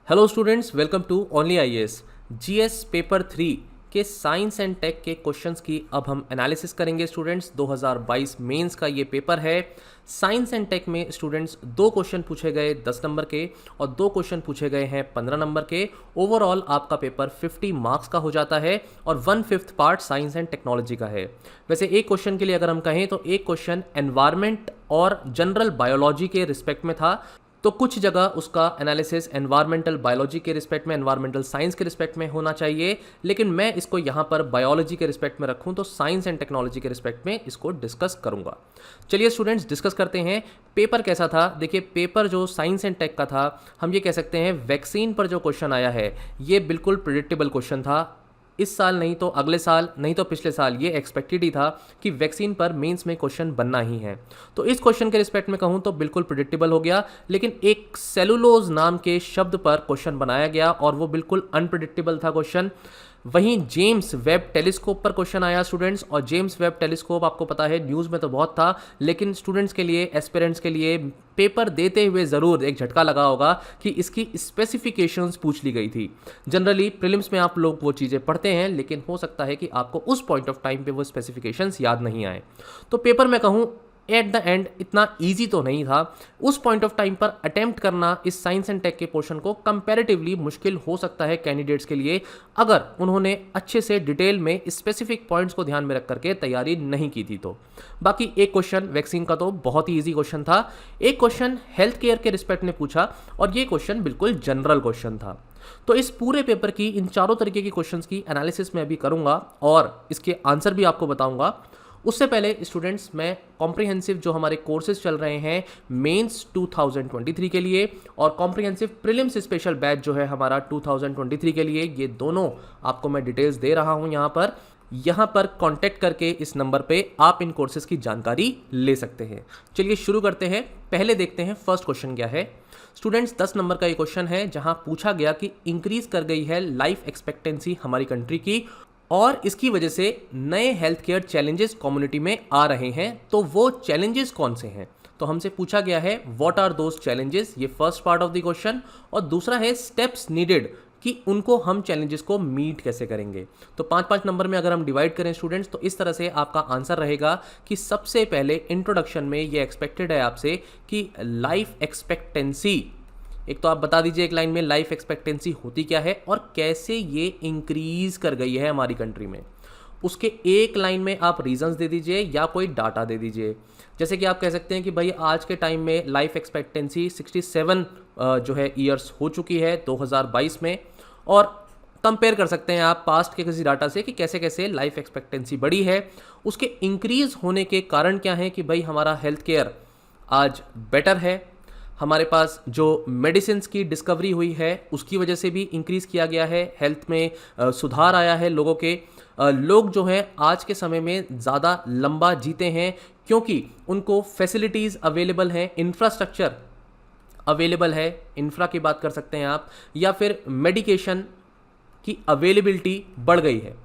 Hello students, welcome to only IAS. GS paper 3 के science and tech के questions की अब हम एनालिसिस करेंगे। स्टूडेंट्स 2022 मेंस का ये पेपर है। साइंस एंड टेक में स्टूडेंट्स 2 क्वेश्चन पूछे गए 10 नंबर के और 2 क्वेश्चन पूछे गए हैं 15 नंबर के। ओवरऑल आपका पेपर 50 मार्क्स का हो जाता है और 1/5 पार्ट साइंस एंड टेक्नोलॉजी का है। वैसे एक क्वेश्चन के लिए अगर हम कहें तो एक क्वेश्चन एनवायरमेंट और जनरल बायोलॉजी के रिस्पेक्ट में था, तो कुछ जगह उसका एनालिसिस एनवायरमेंटल बायोलॉजी के रिस्पेक्ट में, एनवायरमेंटल साइंस के रिस्पेक्ट में होना चाहिए, लेकिन मैं इसको यहाँ पर बायोलॉजी के रिस्पेक्ट में रखूँ तो साइंस एंड टेक्नोलॉजी के रिस्पेक्ट में इसको डिस्कस करूँगा। चलिए स्टूडेंट्स डिस्कस करते हैं पेपर कैसा था। देखिए पेपर जो साइंस एंड टेक का था, हम ये कह सकते हैं वैक्सीन पर जो क्वेश्चन आया है ये बिल्कुल प्रिडिक्टेबल क्वेश्चन था। इस साल नहीं तो अगले साल, नहीं तो पिछले साल ये एक्सपेक्टेड ही था कि वैक्सीन पर मेंस में क्वेश्चन बनना ही है। तो इस क्वेश्चन के रिस्पेक्ट में कहूँ तो बिल्कुल प्रिडिक्टेबल हो गया, लेकिन एक सेलुलोज नाम के शब्द पर क्वेश्चन बनाया गया और वो बिल्कुल अनप्रिडिक्टेबल था क्वेश्चन। वहीं जेम्स वेब टेलीस्कोप पर क्वेश्चन आया स्टूडेंट्स, और जेम्स वेब टेलीस्कोप आपको पता है न्यूज़ में तो बहुत था, लेकिन स्टूडेंट्स के लिए, एस्पिरेंट्स के लिए पेपर देते हुए ज़रूर एक झटका लगा होगा कि इसकी स्पेसिफिकेशंस पूछ ली गई थी। जनरली प्रीलिम्स में आप लोग वो चीज़ें पढ़ते हैं, लेकिन हो सकता है कि आपको उस पॉइंट ऑफ टाइम पे वो स्पेसिफिकेशंस याद नहीं आए। तो पेपर में कहूँ एट द एंड इतना ईजी तो नहीं था। उस पॉइंट ऑफ टाइम पर अटेम्प्ट करना इस साइंस एंड टेक के पोर्शन को कंपैरेटिवली मुश्किल हो सकता है कैंडिडेट्स के लिए, अगर उन्होंने अच्छे से डिटेल में स्पेसिफिक पॉइंट्स को ध्यान में रख करके तैयारी नहीं की थी। तो बाकी एक क्वेश्चन वैक्सीन का तो बहुत ही ईजी क्वेश्चन था। एक क्वेश्चन हेल्थ केयर के रिस्पेक्ट में पूछा और ये क्वेश्चन बिल्कुल जनरल क्वेश्चन था। तो इस पूरे पेपर की इन चारों तरीके की क्वेश्चंस की एनालिसिस मैं अभी करूंगा और इसके आंसर भी आपको बताऊंगा। उससे पहले स्टूडेंट्स, मैं कॉम्प्रिहेंसिव जो हमारे कोर्सेज चल रहे हैं मेंस 2023 के लिए और कॉम्प्रिहेंसिव प्रीलिम्स स्पेशल बैच जो है हमारा 2023 के लिए, ये दोनों आपको मैं डिटेल्स दे रहा हूं यहाँ पर कांटेक्ट करके इस नंबर पे आप इन कोर्सेज की जानकारी ले सकते हैं। चलिए शुरू करते हैं। पहले देखते हैं फर्स्ट क्वेश्चन क्या है। स्टूडेंट्स 10 नंबर का ये क्वेश्चन है जहां पूछा गया कि इंक्रीज कर गई है लाइफ एक्सपेक्टेंसी हमारी कंट्री की और इसकी वजह से नए हेल्थ केयर चैलेंजेस कम्युनिटी में आ रहे हैं। तो वो चैलेंजेस कौन से हैं? तो हमसे पूछा गया है व्हाट आर दोज चैलेंजेस, ये first part of the question, और दूसरा है स्टेप्स नीडेड कि उनको हम चैलेंजेस को मीट कैसे करेंगे। तो 5-5 नंबर में अगर हम डिवाइड करें स्टूडेंट्स, तो इस तरह से आपका आंसर रहेगा कि सबसे पहले इंट्रोडक्शन में ये एक्सपेक्टेड है आपसे कि लाइफ एक्सपेक्टेंसी, एक तो आप बता दीजिए एक लाइन में लाइफ एक्सपेक्टेंसी होती क्या है और कैसे ये इंक्रीज कर गई है हमारी कंट्री में। उसके एक लाइन में आप रीजंस दे दीजिए या कोई डाटा दे दीजिए। जैसे कि आप कह सकते हैं कि भाई आज के टाइम में लाइफ एक्सपेक्टेंसी 67 जो है ईयर्स हो चुकी है 2022 में, और कंपेयर कर सकते हैं आप पास्ट के किसी डाटा से कि कैसे कैसे लाइफ एक्सपेक्टेंसी बढ़ी है। उसके इंक्रीज होने के कारण क्या है कि भाई हमारा हेल्थ केयर आज बेटर है, हमारे पास जो मेडिसिन की डिस्कवरी हुई है उसकी वजह से भी इंक्रीज़ किया गया है, हेल्थ में सुधार आया है लोगों के। लोग जो हैं आज के समय में ज़्यादा लंबा जीते हैं क्योंकि उनको फैसिलिटीज़ अवेलेबल हैं, इंफ्रास्ट्रक्चर अवेलेबल है, इंफ्रा की बात कर सकते हैं आप, या फिर मेडिकेशन की अवेलेबिलिटी बढ़ गई है।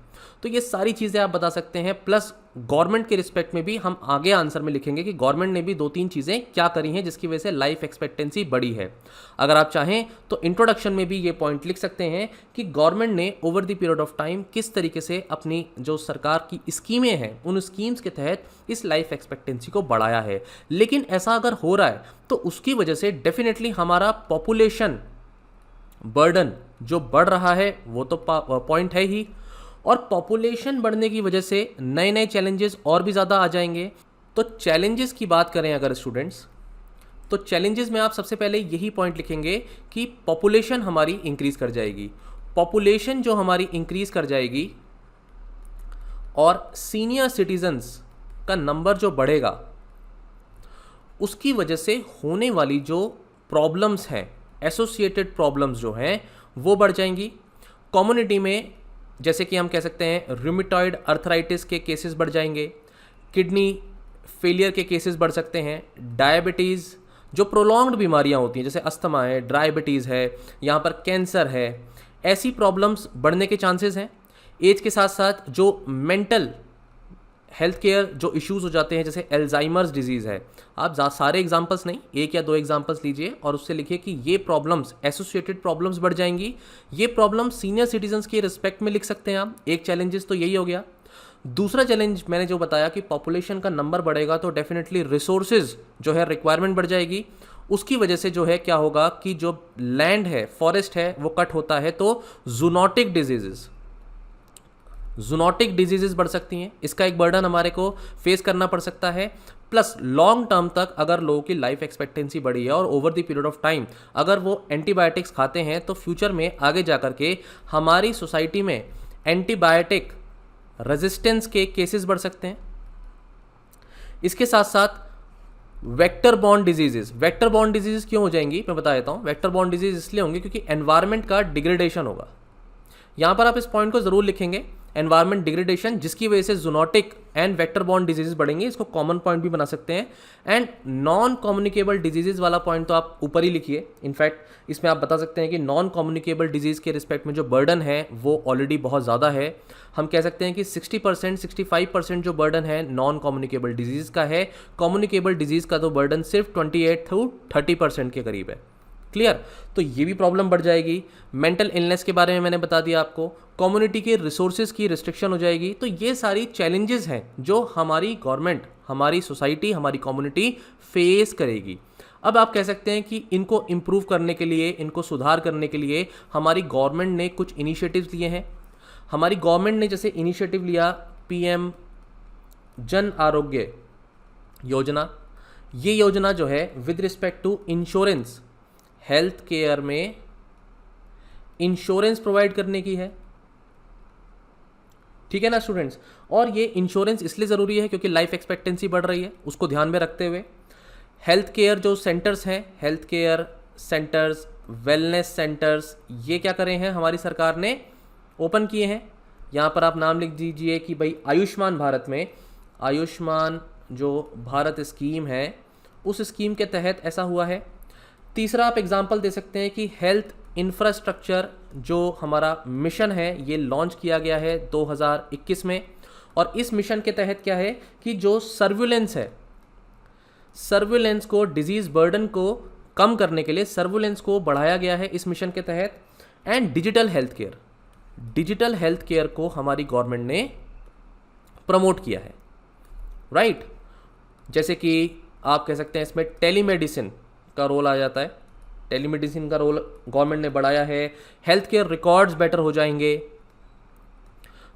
तो ये सारी चीज़ें आप बता सकते हैं। प्लस गवर्नमेंट के रिस्पेक्ट में भी हम आगे आंसर में लिखेंगे कि गवर्नमेंट ने भी 2-3 चीज़ें क्या करी हैं जिसकी वजह से लाइफ एक्सपेक्टेंसी बढ़ी है। अगर आप चाहें तो इंट्रोडक्शन में भी ये पॉइंट लिख सकते हैं कि गवर्नमेंट ने over the period of time किस तरीके से अपनी जो सरकार की स्कीमें हैं उन स्कीम्स के तहत इस लाइफ एक्सपेक्टेंसी को बढ़ाया है। लेकिन ऐसा अगर हो रहा है तो उसकी वजह से डेफिनेटली हमारा पॉपुलेशन बर्डन जो बढ़ रहा है वो तो पॉइंट है ही, और पॉपुलेशन बढ़ने की वजह से नए नए चैलेंजेस और भी ज़्यादा आ जाएंगे। तो चैलेंजेस की बात करें अगर स्टूडेंट्स, तो चैलेंजेस में आप सबसे पहले यही पॉइंट लिखेंगे कि पॉपुलेशन हमारी इंक्रीज़ कर जाएगी। पॉपुलेशन जो हमारी इंक्रीज़ कर जाएगी और सीनियर सिटीजन्स का नंबर जो बढ़ेगा उसकी वजह से होने वाली जो प्रॉब्लम्स हैं, एसोसिएटेड प्रॉब्लम्स जो हैं वो बढ़ जाएंगी। कम्युनिटी में जैसे कि हम कह सकते हैं रूमेटॉइड अर्थराइटिस के केसेस बढ़ जाएंगे, किडनी फेलियर के केसेस बढ़ सकते हैं, डायबिटीज़ जो प्रोलॉन्ग्ड बीमारियां होती हैं जैसे अस्थमा है, डायबिटीज़ है, यहाँ पर कैंसर है, ऐसी प्रॉब्लम्स बढ़ने के चांसेस हैं। एज के साथ साथ जो मेंटल हेल्थ केयर जो इश्यूज हो जाते हैं, जैसे एल्जाइमर्स डिजीज़ है, आप सारे एग्जांपल्स नहीं, एक या दो एग्जांपल्स लीजिए और उससे लिखिए कि ये प्रॉब्लम्स, एसोसिएटेड प्रॉब्लम्स बढ़ जाएंगी। ये प्रॉब्लम्स सीनियर सिटीजन्स के रिस्पेक्ट में लिख सकते हैं आप। एक चैलेंजेस तो यही हो गया। दूसरा चैलेंज मैंने जो बताया कि पॉपुलेशन का नंबर बढ़ेगा तो डेफिनेटली रिसोर्सेज जो है रिक्वायरमेंट बढ़ जाएगी। उसकी वजह से जो है क्या होगा कि जो लैंड है, फॉरेस्ट है, वो कट होता है, तो जूनोटिक डिजीजेस बढ़ सकती हैं। इसका एक बर्डन हमारे को फेस करना पड़ सकता है। प्लस लॉन्ग टर्म तक अगर लोगों की लाइफ एक्सपेक्टेंसी बढ़ी है और over the period of time अगर वो एंटीबायोटिक्स खाते हैं तो फ्यूचर में आगे जा करके हमारी सोसाइटी में एंटीबायोटिक रेजिस्टेंस के केसेस बढ़ सकते हैं। इसके साथ साथ वेक्टर बॉर्न डिजीजेस क्यों हो जाएंगी मैं बता देता हूं। वेक्टर बॉर्न डिजीज इसलिए होंगे क्योंकि एनवायरनमेंट का डिग्रेडेशन होगा। यहां पर आप इस पॉइंट को जरूर लिखेंगे, एनवायरनमेंट डिग्रेडेशन, जिसकी वजह से zoonotic and vector borne diseases बढ़ेंगे। इसको कॉमन पॉइंट भी बना सकते हैं। एंड नॉन कम्युनिकेबल डिजीजेस वाला पॉइंट तो आप ऊपर ही लिखिए। इनफैक्ट इसमें आप बता सकते हैं कि नॉन कम्युनिकेबल डिजीज के रिस्पेक्ट में जो बर्डन है वो ऑलरेडी बहुत ज़्यादा है। हम कह सकते हैं कि 60% 65% जो बर्डन है नॉन कम्युनिकेबल डिजीज का है। कम्युनिकेबल डिजीज का तो बर्डन सिर्फ 28 to 30% के करीब है। क्लियर? तो ये भी प्रॉब्लम बढ़ जाएगी। मेंटल इलनेस के बारे में मैंने बता दिया आपको। कम्युनिटी के रिसोर्सेज की रिस्ट्रिक्शन हो जाएगी। तो ये सारी चैलेंजेस हैं जो हमारी गवर्नमेंट, हमारी सोसाइटी, हमारी कम्युनिटी फेस करेगी। अब आप कह सकते हैं कि इनको इम्प्रूव करने के लिए, इनको सुधार करने के लिए हमारी गवर्नमेंट ने कुछ इनिशिएटिव्स लिए हैं। हमारी गवर्नमेंट ने जैसे इनिशिएटिव लिया पीएम जन आरोग्य योजना। ये योजना जो है with respect to insurance, health care में इंश्योरेंस प्रोवाइड करने की है। ठीक है ना स्टूडेंट्स? और ये इंश्योरेंस इसलिए ज़रूरी है क्योंकि लाइफ एक्सपेक्टेंसी बढ़ रही है, उसको ध्यान में रखते हुए हेल्थ केयर जो सेंटर्स हैं, health care centres, wellness centres, ये क्या करे हैं हमारी सरकार ने ओपन किए हैं। यहाँ पर आप नाम लिख दीजिए कि भाई आयुष्मान भारत में, आयुष्मान जो भारत स्कीम है उस स्कीम के तहत ऐसा हुआ है। तीसरा आप एग्जाम्पल दे सकते हैं कि हेल्थ इंफ्रास्ट्रक्चर जो हमारा मिशन है ये लॉन्च किया गया है 2021 में। और इस मिशन के तहत क्या है कि जो सर्विलेंस है, सर्विलेंस को, डिजीज बर्डन को कम करने के लिए सर्विलेंस को बढ़ाया गया है इस मिशन के तहत। एंड डिजिटल हेल्थ केयर को हमारी गवर्नमेंट ने प्रमोट किया है। राइट? जैसे कि आप कह सकते हैं इसमें टेलीमेडिसिन का रोल आ जाता है। टेलीमेडिसिन का रोल गवर्नमेंट ने बढ़ाया है। हेल्थ केयर रिकॉर्ड्स बेटर हो जाएंगे।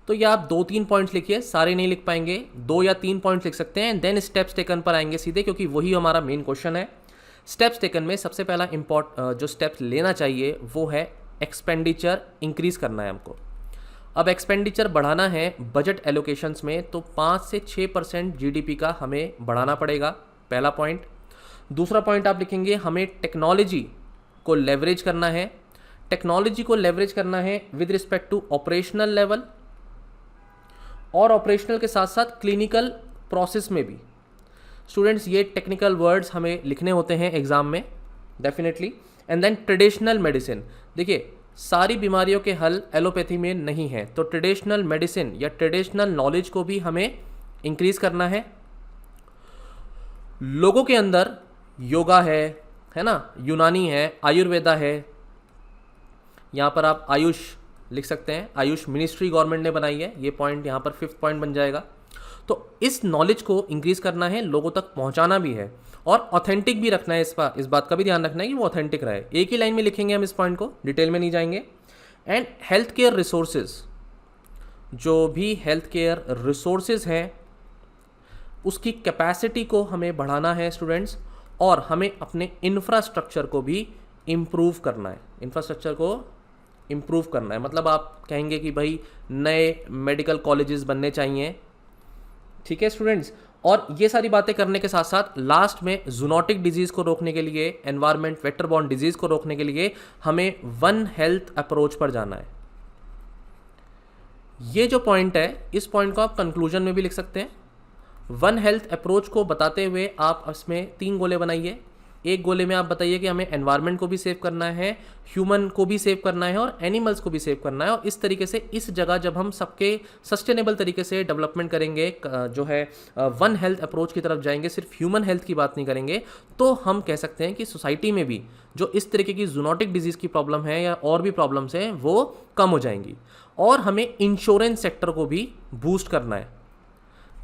तो ये आप 2-3 पॉइंट्स लिखिए, सारे नहीं लिख पाएंगे, 2 या 3 पॉइंट्स लिख सकते हैं। देन स्टेप्स टेकन पर आएंगे सीधे, क्योंकि वही हमारा मेन क्वेश्चन है। स्टेप्स टेकन में सबसे पहला जो स्टेप्स लेना चाहिए वो है एक्सपेंडिचर इंक्रीज करना है हमको। अब एक्सपेंडिचर बढ़ाना है बजट एलोकेशंस में, तो 5 से 6% जीडीपी का हमें बढ़ाना पड़ेगा, पहला पॉइंट। दूसरा पॉइंट आप लिखेंगे हमें टेक्नोलॉजी को लेवरेज करना है। टेक्नोलॉजी को लेवरेज करना है with respect to operational level, और ऑपरेशनल के साथ साथ क्लिनिकल प्रोसेस में भी। स्टूडेंट्स ये टेक्निकल वर्ड्स हमें लिखने होते हैं एग्जाम में definitely. And then traditional medicine, देखिए सारी बीमारियों के हल एलोपैथी में नहीं है, तो ट्रेडिशनल मेडिसिन या ट्रेडिशनल नॉलेज को भी हमें इंक्रीज करना है। लोगों के अंदर योगा है ना, यूनानी है, आयुर्वेदा है। यहाँ पर आप आयुष लिख सकते हैं, आयुष मिनिस्ट्री गवर्नमेंट ने बनाई है, ये पॉइंट यहाँ पर 5th पॉइंट बन जाएगा। तो इस नॉलेज को इंक्रीज करना है, लोगों तक पहुँचाना भी है और ऑथेंटिक भी रखना है। इस बात का भी ध्यान रखना है कि वो ऑथेंटिक रहे। एक ही लाइन में लिखेंगे हम इस पॉइंट को, डिटेल में नहीं जाएंगे। एंड हेल्थ केयर रिसोर्सेज, जो भी हेल्थ केयर रिसोर्सेज हैं उसकी कैपेसिटी को हमें बढ़ाना है स्टूडेंट्स, और हमें अपने इंफ्रास्ट्रक्चर को भी इम्प्रूव करना है। इंफ्रास्ट्रक्चर को इम्प्रूव करना है मतलब आप कहेंगे कि भाई नए मेडिकल कॉलेजेस बनने चाहिए। ठीक है स्टूडेंट्स? और ये सारी बातें करने के साथ साथ लास्ट में जूनोटिक डिजीज़ को रोकने के लिए, एनवायरमेंट वेक्टर बॉर्न डिजीज़ को रोकने के लिए हमें वन हेल्थ अप्रोच पर जाना है। ये जो पॉइंट है, इस पॉइंट को आप कंक्लूजन में भी लिख सकते हैं। वन हेल्थ अप्रोच को बताते हुए आप इसमें 3 गोले बनाइए। एक गोले में आप बताइए कि हमें एनवायरनमेंट को भी सेव करना है, ह्यूमन को भी सेव करना है और एनिमल्स को भी सेव करना है। और इस तरीके से इस जगह जब हम सबके सस्टेनेबल तरीके से डेवलपमेंट करेंगे, जो है वन हेल्थ अप्रोच की तरफ जाएंगे, सिर्फ ह्यूमन हेल्थ की बात नहीं करेंगे, तो हम कह सकते हैं कि सोसाइटी में भी जो इस तरीके की जूनोटिक डिजीज़ की प्रॉब्लम है या और भी प्रॉब्लम्स हैं वो कम हो जाएंगी। और हमें इंश्योरेंस सेक्टर को भी बूस्ट करना है।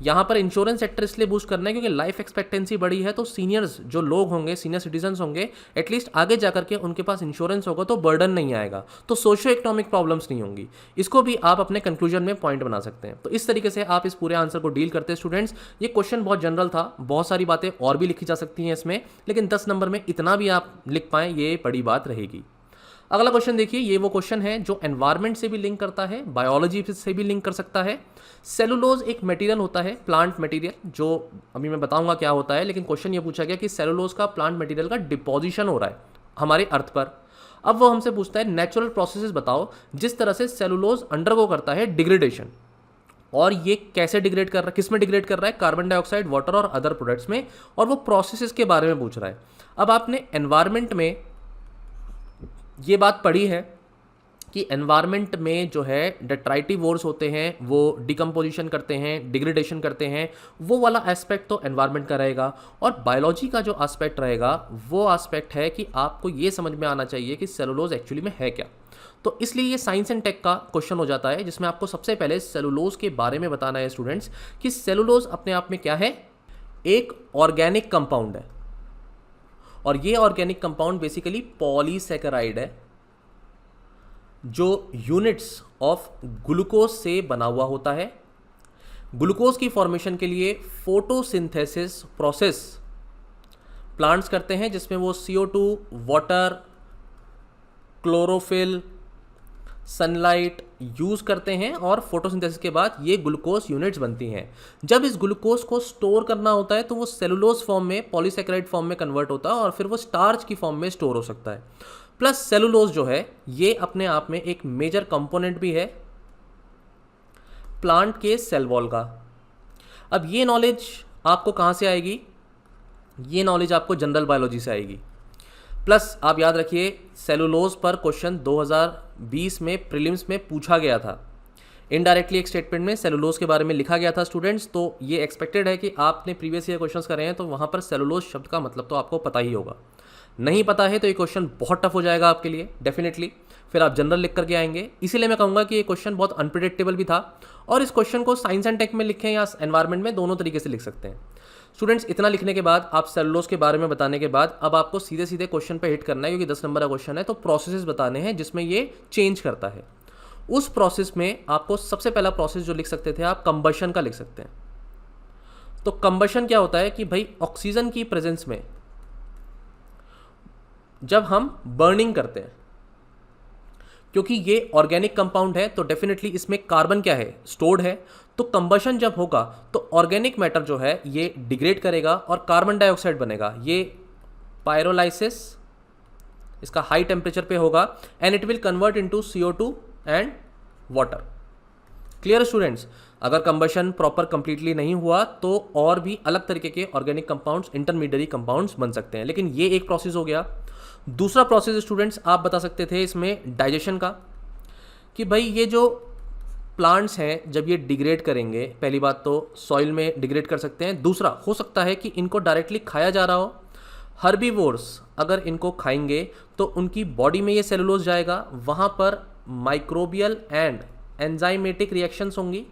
यहाँ पर इंश्योरेंस सेक्टर इसलिए बूस्ट करना है क्योंकि लाइफ एक्सपेक्टेंसी बढ़ी है, तो सीनियर्स जो लोग होंगे, सीनियर सिटीजन्स होंगे, एटलीस्ट आगे जाकर के उनके पास इंश्योरेंस होगा तो बर्डन नहीं आएगा, तो सोशियो इकोनॉमिक प्रॉब्लम्स नहीं होंगी। इसको भी आप अपने कंक्लूजन में पॉइंट बना सकते हैं। तो इस तरीके से आप इस पूरे आंसर को डील करते हैं स्टूडेंट्स। ये क्वेश्चन बहुत जनरल था, बहुत सारी बातें और भी लिखी जा सकती हैं इसमें, लेकिन 10 नंबर में इतना भी आप लिख पाएँ ये बड़ी बात रहेगी। अगला क्वेश्चन देखिए, ये वो क्वेश्चन है जो एनवायरनमेंट से भी लिंक करता है, बायोलॉजी से भी लिंक कर सकता है। सेलुलोज एक मटेरियल होता है, प्लांट मटेरियल, जो अभी मैं बताऊंगा क्या होता है, लेकिन क्वेश्चन ये पूछा गया कि सेलुलोज का प्लांट मटेरियल का डिपोजिशन हो रहा है हमारे अर्थ पर। अब वो हमसे पूछता है नेचुरल प्रोसेसेस बताओ जिस तरह से सेलुलोज अंडरगो करता है डिग्रेडेशन, और ये कैसे डिग्रेड कर रहा है, किस में डिग्रेड कर रहा है, कार्बन डाइऑक्साइड, वाटर और अदर प्रोडक्ट्स में, और वो प्रोसेसेस के बारे में पूछ रहा है। अब आपने एनवायरनमेंट में ये बात पढ़ी है कि एनवायरनमेंट में जो है डेट्राइटिवोर्स होते हैं, वो डिकम्पोजिशन करते हैं, डिग्रेडेशन करते हैं, वो वाला एस्पेक्ट तो एनवायरनमेंट का रहेगा। और बायोलॉजी का जो एस्पेक्ट रहेगा वो एस्पेक्ट है कि आपको ये समझ में आना चाहिए कि सेलुलोज एक्चुअली में है क्या। तो इसलिए ये साइंस एंड टेक का क्वेश्चन हो जाता है, जिसमें आपको सबसे पहले सेलुलोज के बारे में बताना है स्टूडेंट्स कि सेलुलोज अपने आप में क्या है, एक ऑर्गेनिक कंपाउंड है। और ये ऑर्गेनिक कंपाउंड बेसिकली पॉलीसैकेराइड है जो यूनिट्स ऑफ ग्लूकोज से बना हुआ होता है। ग्लूकोज की फॉर्मेशन के लिए फोटोसिंथेसिस प्रोसेस प्लांट्स करते हैं, जिसमें वो CO2, water, chlorophyll, sunlight use करते हैं, और फोटोसिंथेसिस के बाद ये ग्लूकोज यूनिट्स बनती हैं। जब इस ग्लूकोज को स्टोर करना होता है तो वो सेलुलोज फॉर्म में, पॉलीसैकेराइड फॉर्म में कन्वर्ट होता है और फिर वो स्टार्च की फॉर्म में स्टोर हो सकता है। प्लस सेलुलोज जो है ये अपने आप में एक मेजर कंपोनेंट भी है प्लांट के सेल वॉल का। अब ये नॉलेज आपको कहाँ से आएगी, ये नॉलेज आपको जनरल बायोलॉजी से आएगी। प्लस आप याद रखिए सेलुलोज पर क्वेश्चन 2020 में प्रीलिम्स में पूछा गया था, इनडायरेक्टली एक स्टेटमेंट में सेलुलोज के बारे में लिखा गया था स्टूडेंट्स। तो ये एक्सपेक्टेड है कि आपने प्रीवियस ईयर क्वेश्चंस करे हैं तो वहाँ पर सेलुलोज शब्द का मतलब तो आपको पता ही होगा। नहीं पता है तो ये क्वेश्चन बहुत टफ हो जाएगा आपके लिए डेफिनेटली, फिर आप जनरल लिख करके आएंगे। इसीलिए मैं कहूँगा कि ये क्वेश्चन बहुत अनप्रिडिक्टेबल भी था, और इस क्वेश्चन को साइंस एंड टेक में लिखें या एनवायरनमेंट में, दोनों तरीके से लिख सकते हैं। स्टूडेंट्स इतना लिखने के बाद, आप सेलुलोज के बारे में बताने के बाद, अब आपको सीधे सीधे क्वेश्चन पे हिट करना है, क्योंकि 10 नंबर का क्वेश्चन है, तो प्रोसेसेस बताने हैं जिसमें ये चेंज करता है। उस प्रोसेस में आपको सबसे पहला प्रोसेस जो लिख सकते थे आप, कंबशन का लिख सकते हैं। तो कंबशन क्या होता है कि भाई ऑक्सीजन की प्रेजेंस में जब हम बर्निंग करते हैं, क्योंकि ये ऑर्गेनिक कंपाउंड है तो डेफिनेटली इसमें कार्बन क्या है, स्टोर्ड है, तो कंबशन जब होगा तो ऑर्गेनिक मैटर जो है ये डिग्रेड करेगा और कार्बन डाइऑक्साइड बनेगा। ये पायरोलाइसिस इसका हाई टेम्परेचर पे होगा and it will convert into CO2 and water. Clear students, अगर कंबशन प्रॉपर कंप्लीटली नहीं हुआ तो और भी अलग तरीके के ऑर्गेनिक कंपाउंड्स, इंटरमीडिएट कंपाउंड्स बन सकते हैं, लेकिन ये एक प्रोसेस हो गया। दूसरा प्रोसेस स्टूडेंट्स आप बता सकते थे इसमें डाइजेशन का, कि भाई ये जो प्लांट्स हैं जब ये डिग्रेड करेंगे, पहली बात तो सॉइल में डिग्रेड कर सकते हैं, दूसरा हो सकता है कि इनको डायरेक्टली खाया जा रहा हो। हर्बीवोर्स अगर इनको खाएंगे तो उनकी बॉडी में ये सेलुलोज जाएगा, वहाँ पर माइक्रोबियल एंड एंजाइमेटिक रिएक्शंस होंगी।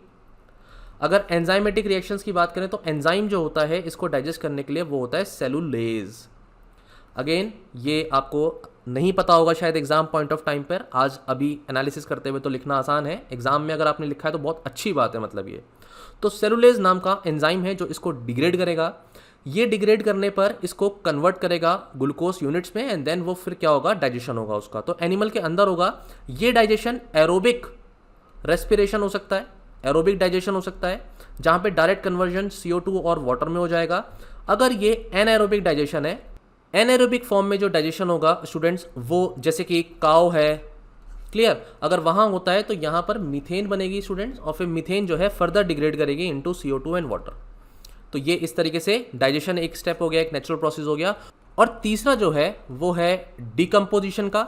अगर एंजाइमेटिक रिएक्शंस की बात करें तो एंजाइम जो होता है इसको डाइजेस्ट करने के लिए वो होता है सेलुलेज। अगेन ये आपको नहीं पता होगा शायद एग्जाम पॉइंट ऑफ टाइम पर, आज अभी एनालिसिस करते हुए तो लिखना आसान है, एग्जाम में अगर आपने लिखा है तो बहुत अच्छी बात है। मतलब ये तो सेलुलेज नाम का एंजाइम है जो इसको डिग्रेड करेगा। ये डिग्रेड करने पर इसको कन्वर्ट करेगा ग्लूकोज यूनिट्स में एंड देन वो फिर क्या होगा, डाइजेशन होगा उसका। तो एनिमल के अंदर होगा ये डाइजेशन। एरोबिक रेस्पिरेशन हो सकता है, एरोबिक डाइजेशन हो सकता है जहाँ पे डायरेक्ट कन्वर्जन CO2 और वाटर में हो जाएगा। अगर ये एनएरोबिक डाइजेशन है, एनएरोबिक फॉर्म में जो डाइजेशन होगा स्टूडेंट्स वो जैसे कि काउ है, क्लियर, अगर वहाँ होता है तो यहाँ पर मीथेन बनेगी स्टूडेंट्स, और फिर मीथेन जो है फर्दर डिग्रेड करेगी इनटू CO2 एंड वाटर। तो ये इस तरीके से डाइजेशन एक स्टेप हो गया, एक नेचुरल प्रोसेस हो गया। और तीसरा जो है वो है डिकम्पोजिशन का।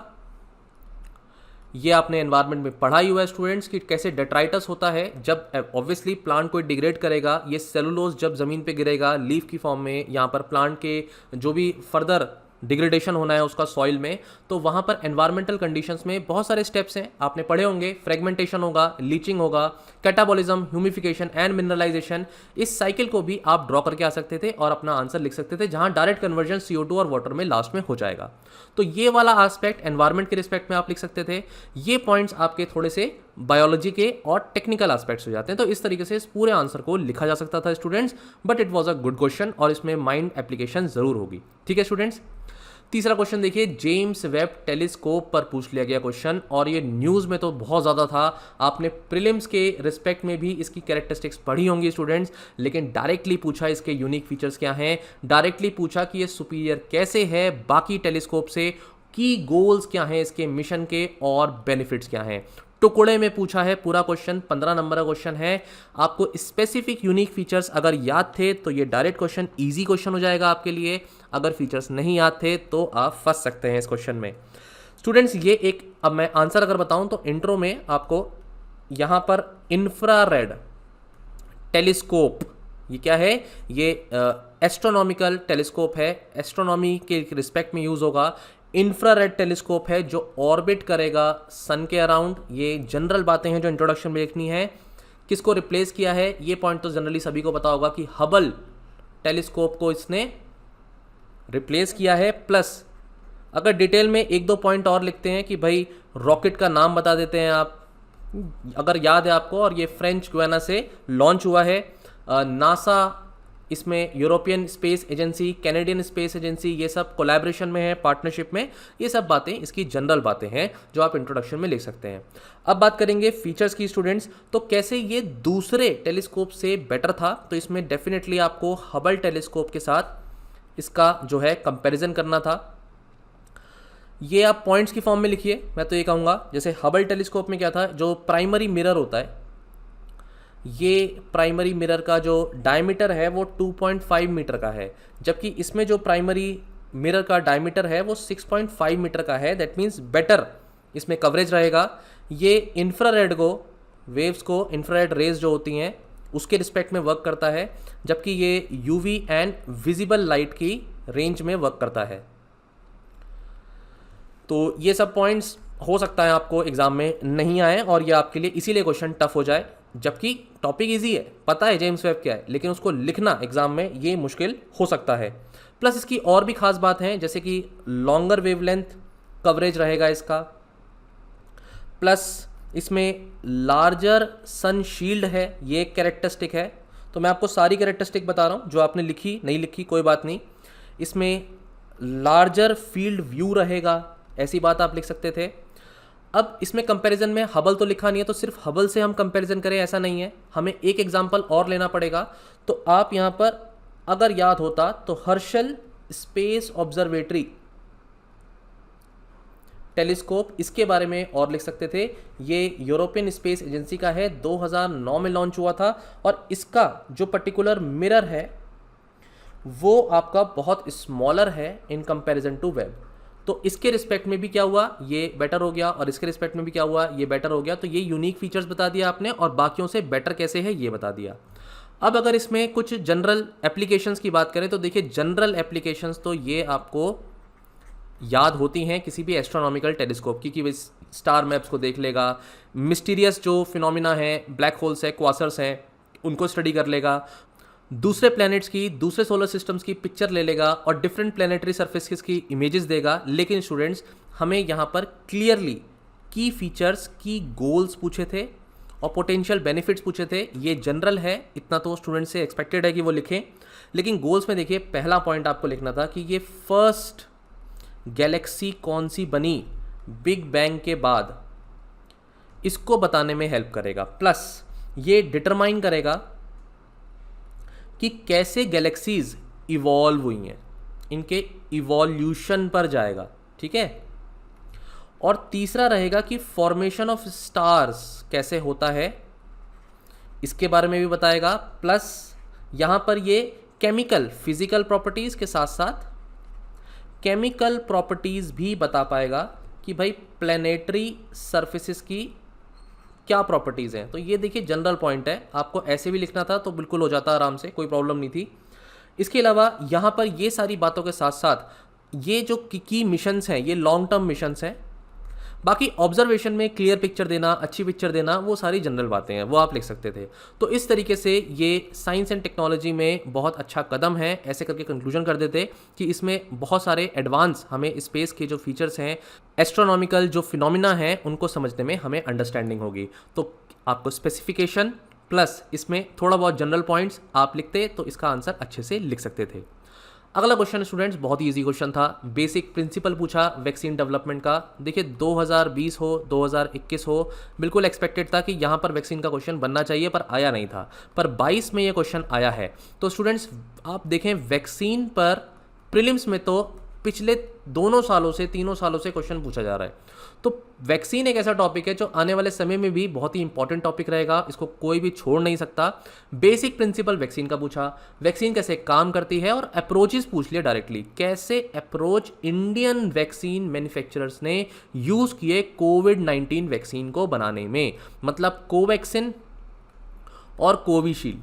ये आपने एनवायरनमेंट में पढ़ा ही हुआ है स्टूडेंट्स कि कैसे डेट्राइटस होता है, जब ऑब्वियसली प्लांट को डिग्रेड करेगा, ये सेलुलोज जब ज़मीन पे गिरेगा लीफ की फॉर्म में, यहाँ पर प्लांट के जो भी फर्दर डिग्रेडेशन होना है उसका सॉइल में, तो वहाँ पर एनवायरमेंटल कंडीशंस में बहुत सारे स्टेप्स हैं, आपने पढ़े होंगे। फ्रेगमेंटेशन होगा, लीचिंग होगा, कैटाबॉलिज्म, ह्यूमिफिकेशन एंड मिनरलाइजेशन। इस साइकिल को भी आप ड्रॉ करके आ सकते थे और अपना आंसर लिख सकते थे, जहाँ डायरेक्ट कन्वर्जन CO2 और वाटर में लास्ट में हो जाएगा। तो ये वाला एस्पेक्ट एनवायरमेंट के रिस्पेक्ट में आप लिख सकते थे। ये पॉइंट्स आपके थोड़े से बायोलॉजी के और टेक्निकल एस्पेक्ट्स हो जाते हैं। तो इस तरीके से इस पूरे आंसर को लिखा जा सकता था students, but it was a good question और इसमें माइंड एप्लीकेशन जरूर होगी। ठीक है स्टूडेंट्स। तीसरा क्वेश्चन देखिए, जेम्स वेब टेलीस्कोप पर पूछ लिया गया क्वेश्चन, और ये न्यूज़ में तो बहुत ज़्यादा था। आपने प्रीलिम्स के रिस्पेक्ट में भी इसकी कैरेक्टरिस्टिक्स पढ़ी होंगी स्टूडेंट्स, लेकिन डायरेक्टली पूछा इसके यूनिक फीचर्स क्या हैं, डायरेक्टली पूछा कि ये सुपीरियर कैसे है बाकी टेलीस्कोप से, की गोल्स क्या हैं इसके मिशन के, और बेनिफिट्स क्या हैं। टुकड़े में पूछा है पूरा क्वेश्चन, 15 नंबर का क्वेश्चन है। आपको स्पेसिफिक यूनिक फीचर्स अगर याद थे तो ये डायरेक्ट क्वेश्चन इजी क्वेश्चन हो जाएगा आपके लिए। अगर फीचर्स नहीं याद थे तो आप फंस सकते हैं इस क्वेश्चन में स्टूडेंट्स। ये एक, अब मैं आंसर अगर बताऊं तो इंट्रो में आपको यहां पर इंफ्रारेड टेलीस्कोप, ये क्या है, ये एस्ट्रोनॉमिकल टेलीस्कोप है, एस्ट्रोनॉमी के रिस्पेक्ट में यूज होगा। इंफ्रारेड टेलीस्कोप है जो ऑर्बिट करेगा सन के अराउंड। ये जनरल बातें हैं जो इंट्रोडक्शन में लिखनी है। किसको रिप्लेस किया है, ये पॉइंट तो जनरली सभी को पता होगा कि हबल टेलीस्कोप को इसने रिप्लेस किया है। प्लस अगर डिटेल में एक दो पॉइंट और लिखते हैं कि भाई रॉकेट का नाम बता देते हैं आप, अगर याद है आपको, और ये फ्रेंच गुयाना से लॉन्च हुआ है। नासा इसमें, European space agency, Canadian space agency, ये सब कोलैबोरेशन में है, पार्टनरशिप में। ये सब बातें इसकी जनरल बातें हैं जो आप इंट्रोडक्शन में लिख सकते हैं। अब बात करेंगे फीचर्स की स्टूडेंट्स, तो कैसे ये दूसरे टेलीस्कोप से बेटर था। तो इसमें डेफिनेटली आपको हबल टेलीस्कोप के साथ इसका जो है कंपैरिजन करना था। ये आप पॉइंट्स की फॉर्म में लिखिए। मैं तो ये कहूँगा जैसे हबल टेलीस्कोप में क्या था, जो प्राइमरी मिरर होता है, ये प्राइमरी मिरर का जो डायमीटर है वो 2.5 मीटर का है, जबकि इसमें जो प्राइमरी मिरर का डायमीटर है वो 6.5 मीटर का है। दैट मीन्स बेटर इसमें कवरेज रहेगा। ये इंफ्रारेड को, वेव्स को, इंफ्रारेड रेज जो होती हैं उसके रिस्पेक्ट में वर्क करता है, जबकि ये यूवी एंड विजिबल लाइट की रेंज में वर्क करता है। तो ये सब पॉइंट्स हो सकता है आपको एग्जाम में नहीं आए और ये आपके लिए इसीलिए क्वेश्चन टफ हो जाए, जबकि टॉपिक इजी है, पता है जेम्स वेब क्या है, लेकिन उसको लिखना एग्जाम में ये मुश्किल हो सकता है। प्लस इसकी और भी खास बात है, जैसे कि लॉन्गर वेवलेंथ कवरेज रहेगा इसका, प्लस इसमें लार्जर सन शील्ड है, ये एक कैरेक्टरिस्टिक है। तो मैं आपको सारी कैरेक्टरिस्टिक बता रहा हूँ, जो आपने लिखी नहीं लिखी कोई बात नहीं। इसमें लार्जर फील्ड व्यू रहेगा, ऐसी बात आप लिख सकते थे। अब इसमें कंपैरिजन में हबल तो लिखा नहीं है, तो सिर्फ हबल से हम कंपैरिजन करें ऐसा नहीं है, हमें एक एग्जांपल और लेना पड़ेगा। तो आप यहाँ पर अगर याद होता तो हर्शल स्पेस ऑब्जर्वेटरी टेलीस्कोप, इसके बारे में और लिख सकते थे। ये यूरोपियन स्पेस एजेंसी का है, 2009 में लॉन्च हुआ था, और इसका जो पर्टिकुलर मिरर है वो आपका बहुत स्मॉलर है इन कंपैरिजन टू वेब। तो इसके रिस्पेक्ट में भी क्या हुआ, ये बेटर हो गया, और इसके रिस्पेक्ट में भी क्या हुआ, ये बेटर हो गया। तो ये यूनिक फीचर्स बता दिया आपने, और बाकियों से बेटर कैसे है ये बता दिया। अब अगर इसमें कुछ जनरल एप्लीकेशंस की बात करें तो देखिए, जनरल एप्लीकेशंस तो ये आपको याद होती हैं किसी भी एस्ट्रोनॉमिकल टेलीस्कोप की, कि स्टार मैप्स को देख लेगा, मिस्टीरियस जो फिनोमिना है, ब्लैक होल्स है, क्वासर्स हैं, उनको स्टडी कर लेगा, दूसरे प्लैनेट्स की, दूसरे सोलर सिस्टम्स की पिक्चर ले लेगा, और डिफरेंट प्लैनेटरी सर्फेसेस की इमेजेस देगा। लेकिन स्टूडेंट्स, हमें यहाँ पर क्लियरली की फीचर्स, की गोल्स पूछे थे और पोटेंशियल बेनिफिट्स पूछे थे। ये जनरल है, इतना तो स्टूडेंट से एक्सपेक्टेड है कि वो लिखें। लेकिन गोल्स में देखिए, पहला पॉइंट आपको लिखना था कि ये फर्स्ट गैलेक्सी कौन सी बनी बिग बैंग के बाद, इसको बताने में हेल्प करेगा। प्लस ये डिटरमाइन करेगा कि कैसे गैलेक्सीज इवॉल्व हुई हैं, इनके इवोल्यूशन पर जाएगा। ठीक है। और तीसरा रहेगा कि फॉर्मेशन ऑफ स्टार्स कैसे होता है, इसके बारे में भी बताएगा। प्लस यहाँ पर ये केमिकल फिजिकल प्रॉपर्टीज़ के साथ साथ केमिकल प्रॉपर्टीज़ भी बता पाएगा कि भाई प्लैनेटरी सरफेसेस की क्या प्रॉपर्टीज़ हैं। तो ये देखिए जनरल पॉइंट है, आपको ऐसे भी लिखना था तो बिल्कुल हो जाता आराम से, कोई प्रॉब्लम नहीं थी। इसके अलावा यहाँ पर ये सारी बातों के साथ साथ ये जो की मिशंस हैं ये लॉन्ग टर्म मिशंस हैं। बाकी ऑब्जर्वेशन में क्लियर पिक्चर देना, अच्छी पिक्चर देना, वो सारी जनरल बातें हैं, वो आप लिख सकते थे। तो इस तरीके से ये साइंस एंड टेक्नोलॉजी में बहुत अच्छा कदम है। ऐसे करके कंक्लूजन कर देते कि इसमें बहुत सारे एडवांस हमें स्पेस के जो फीचर्स हैं, एस्ट्रोनॉमिकल जो फिनोमिना हैं, उनको समझने में हमें अंडरस्टैंडिंग होगी। तो आपको स्पेसिफिकेशन प्लस इसमें थोड़ा बहुत जनरल पॉइंट्स आप लिखते तो इसका आंसर अच्छे से लिख सकते थे। अगला क्वेश्चन स्टूडेंट्स बहुत ही इजी क्वेश्चन था, बेसिक प्रिंसिपल पूछा वैक्सीन डेवलपमेंट का। देखिए 2020 हो 2021 हो, बिल्कुल एक्सपेक्टेड था कि यहाँ पर वैक्सीन का क्वेश्चन बनना चाहिए पर आया नहीं था, पर 22 में ये क्वेश्चन आया है। तो स्टूडेंट्स आप देखें वैक्सीन पर प्रीलिम्स में तो पिछले तीनों सालों से क्वेश्चन पूछा जा रहा है। तो वैक्सीन एक ऐसा टॉपिक है जो आने वाले समय में भी बहुत ही इंपॉर्टेंट टॉपिक रहेगा, इसको कोई भी छोड़ नहीं सकता। बेसिक प्रिंसिपल वैक्सीन का पूछा, वैक्सीन कैसे काम करती है, और अप्रोचेस पूछ लिया डायरेक्टली, कैसे अप्रोच इंडियन वैक्सीन मैन्युफैक्चरर्स ने यूज़ किए कोविड-19 वैक्सीन को बनाने में, मतलब कोवैक्सिन और कोविशील्ड,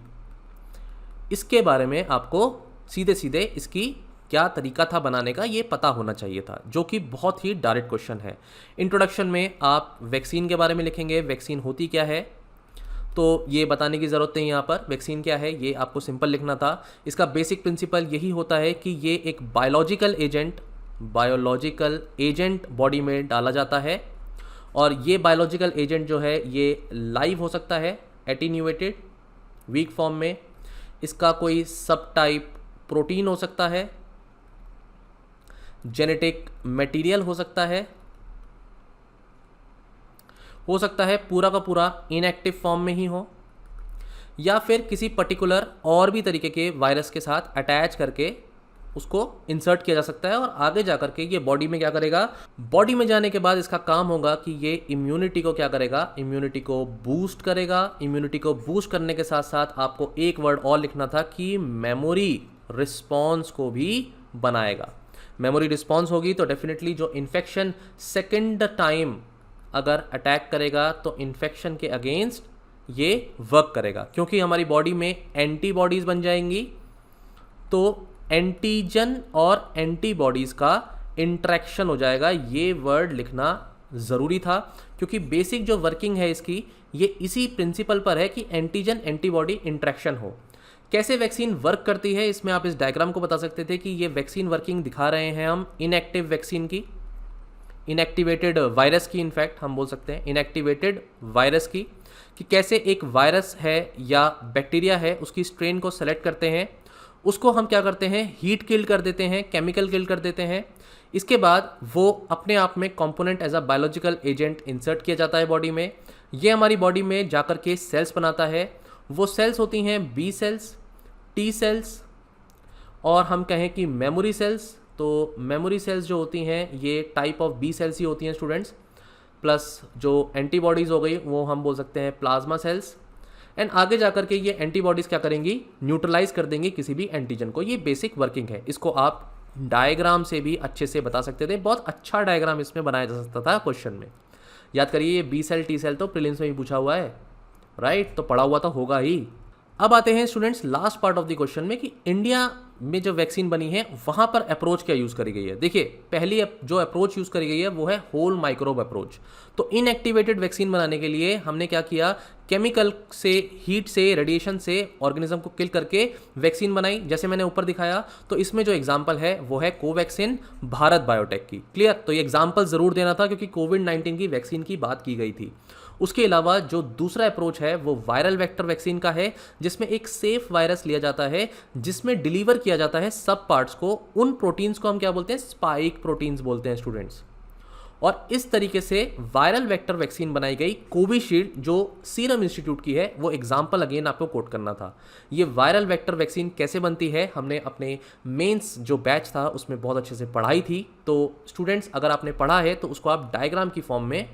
इसके बारे में आपको सीधे सीधे इसकी क्या तरीका था बनाने का ये पता होना चाहिए था, जो कि बहुत ही डायरेक्ट क्वेश्चन है। इंट्रोडक्शन में आप वैक्सीन के बारे में लिखेंगे, वैक्सीन होती क्या है, तो ये बताने की ज़रूरत नहीं यहाँ पर, वैक्सीन क्या है ये आपको सिंपल लिखना था। इसका बेसिक प्रिंसिपल यही होता है कि ये एक बायोलॉजिकल एजेंट बॉडी में डाला जाता है, और ये बायोलॉजिकल एजेंट जो है ये लाइव हो सकता है, एटीन्यूएटेड वीक फॉर्म में, इसका कोई सब टाइप प्रोटीन हो सकता है, जेनेटिक मटेरियल हो सकता है पूरा का पूरा इनएक्टिव फॉर्म में ही हो, या फिर किसी पर्टिकुलर और भी तरीके के वायरस के साथ अटैच करके उसको इंसर्ट किया जा सकता है, और आगे जा करके ये बॉडी में क्या करेगा, बॉडी में जाने के बाद इसका काम होगा कि ये इम्यूनिटी को क्या करेगा, इम्यूनिटी को बूस्ट करेगा। इम्यूनिटी को बूस्ट करने के साथ साथ आपको एक वर्ड और लिखना था कि मेमोरी रिस्पॉन्स को भी बनाएगा। मेमोरी रिस्पॉन्स होगी तो डेफिनेटली जो इन्फेक्शन सेकेंड टाइम अगर अटैक करेगा तो इन्फेक्शन के अगेंस्ट ये वर्क करेगा, क्योंकि हमारी बॉडी में एंटीबॉडीज़ बन जाएंगी। तो एंटीजन और एंटीबॉडीज़ का इंट्रैक्शन हो जाएगा, ये वर्ड लिखना ज़रूरी था, क्योंकि बेसिक जो वर्किंग है इसकी ये इसी प्रिंसिपल पर है कि एंटीजन एंटीबॉडी इंट्रैक्शन हो। कैसे वैक्सीन वर्क करती है इसमें आप इस डायग्राम को बता सकते थे कि ये वैक्सीन वर्किंग दिखा रहे हैं हम इनएक्टिव वैक्सीन की, इनएक्टिवेटेड वायरस की, इनफैक्ट हम बोल सकते हैं इनएक्टिवेटेड वायरस की, कि कैसे एक वायरस है या बैक्टीरिया है उसकी स्ट्रेन को सेलेक्ट करते हैं, उसको हम क्या करते हैं, हीट किल कर देते हैं, केमिकल किल कर देते हैं। इसके बाद वो अपने आप में component as a biological agent insert किया जाता है बॉडी में। ये हमारी बॉडी में जाकर के सेल्स बनाता है। वो सेल्स होती हैं बी सेल्स, टी सेल्स, और हम कहें कि मेमोरी सेल्स। तो मेमोरी सेल्स जो होती हैं ये टाइप ऑफ बी सेल्स ही होती हैं स्टूडेंट्स, प्लस जो एंटीबॉडीज़ हो गई वो हम बोल सकते हैं प्लाज्मा सेल्स। एंड आगे जाकर के ये एंटीबॉडीज़ क्या करेंगी, न्यूट्रलाइज कर देंगी किसी भी एंटीजन को। ये बेसिक वर्किंग है, इसको आप डायग्राम से भी अच्छे से बता सकते थे, बहुत अच्छा डायग्राम इसमें बनाया जा सकता था क्वेश्चन में। याद करिए ये बी सेल टी सेल तो प्रीलिम्स में ही पूछा हुआ है, राइट, तो पढ़ा हुआ तो होगा ही। अब आते हैं students last part of the question में कि इंडिया में जो वैक्सीन बनी है वहाँ पर अप्रोच क्या यूज़ करी गई है। देखिए पहली जो अप्रोच यूज़ करी गई है वो है होल माइक्रोब अप्रोच। तो इनएक्टिवेटेड वैक्सीन बनाने के लिए हमने क्या किया, केमिकल से, हीट से, रेडिएशन से ऑर्गेनिज्म को किल करके वैक्सीन बनाई, जैसे मैंने ऊपर दिखाया। तो इसमें जो एग्जाम्पल है वो है कोवैक्सिन भारत बायोटेक की। क्लियर, तो ये एग्जाम्पल ज़रूर देना था क्योंकि कोविड-19 की वैक्सीन की बात की गई थी। उसके अलावा जो दूसरा अप्रोच है वो वायरल वेक्टर वैक्सीन का है, जिसमें एक सेफ वायरस लिया जाता है जिसमें डिलीवर किया जाता है सब पार्ट्स को। उन प्रोटीन्स को हम क्या बोलते हैं, स्पाइक प्रोटीन्स बोलते हैं स्टूडेंट्स। और इस तरीके से वायरल वेक्टर वैक्सीन बनाई गई कोविशील्ड जो सीरम इंस्टीट्यूट की है। वो एग्जाम्पल अगेन आपको कोट करना था। ये वायरल वेक्टर वैक्सीन कैसे बनती है हमने अपने मेंस जो बैच था उसमें बहुत अच्छे से पढ़ाई थी। तो स्टूडेंट्स अगर आपने पढ़ा है तो उसको आप डायग्राम की फॉर्म में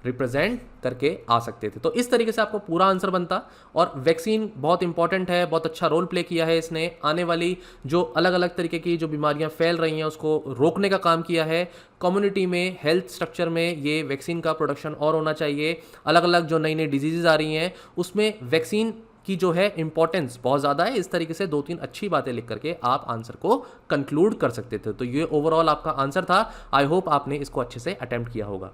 रिप्रेजेंट करके आ सकते थे। तो इस तरीके से आपको पूरा आंसर बनता। और वैक्सीन बहुत इंपॉर्टेंट है, बहुत अच्छा रोल प्ले किया है इसने, आने वाली जो अलग अलग तरीके की जो बीमारियां फैल रही हैं उसको रोकने का काम किया है। कम्युनिटी में, हेल्थ स्ट्रक्चर में ये वैक्सीन का प्रोडक्शन और होना चाहिए। अलग अलग जो नई नई डिजीजेज आ रही हैं उसमें वैक्सीन की जो है इंपॉर्टेंस बहुत ज़्यादा है। इस तरीके से 2-3 अच्छी बातें लिख करके आप आंसर को कंक्लूड कर सकते थे। तो ये ओवरऑल आपका आंसर था। आई होप आपने इसको अच्छे से अटेम्प्ट किया होगा।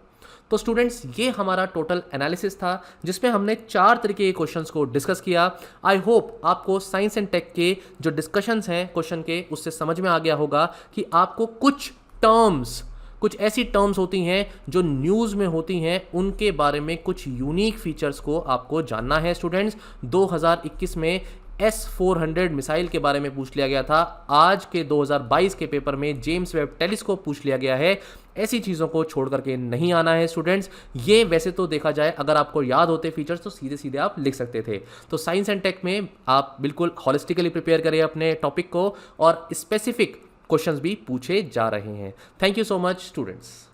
तो स्टूडेंट्स, ये हमारा टोटल एनालिसिस था जिसमें हमने 4 तरीके के क्वेश्चंस को डिस्कस किया। आई होप आपको साइंस एंड टेक के जो डिस्कशंस हैं क्वेश्चन के, उससे समझ में आ गया होगा कि आपको कुछ ऐसी टर्म्स होती हैं जो न्यूज़ में होती हैं, उनके बारे में कुछ यूनिक फीचर्स को आपको जानना है। स्टूडेंट्स, 2021 में S-400 मिसाइल के बारे में पूछ लिया गया था। आज के 2022 के पेपर में जेम्स वेब टेलीस्कोप पूछ लिया गया है। ऐसी चीज़ों को छोड़ करके नहीं आना है स्टूडेंट्स। ये वैसे तो देखा जाए अगर आपको याद होते फीचर्स तो सीधे सीधे आप लिख सकते थे। तो साइंस एंड टेक में आप बिल्कुल हॉलिस्टिकली प्रिपेयर करें अपने टॉपिक को, और स्पेसिफिक क्वेश्चंस भी पूछे जा रहे हैं। Thank you so much students.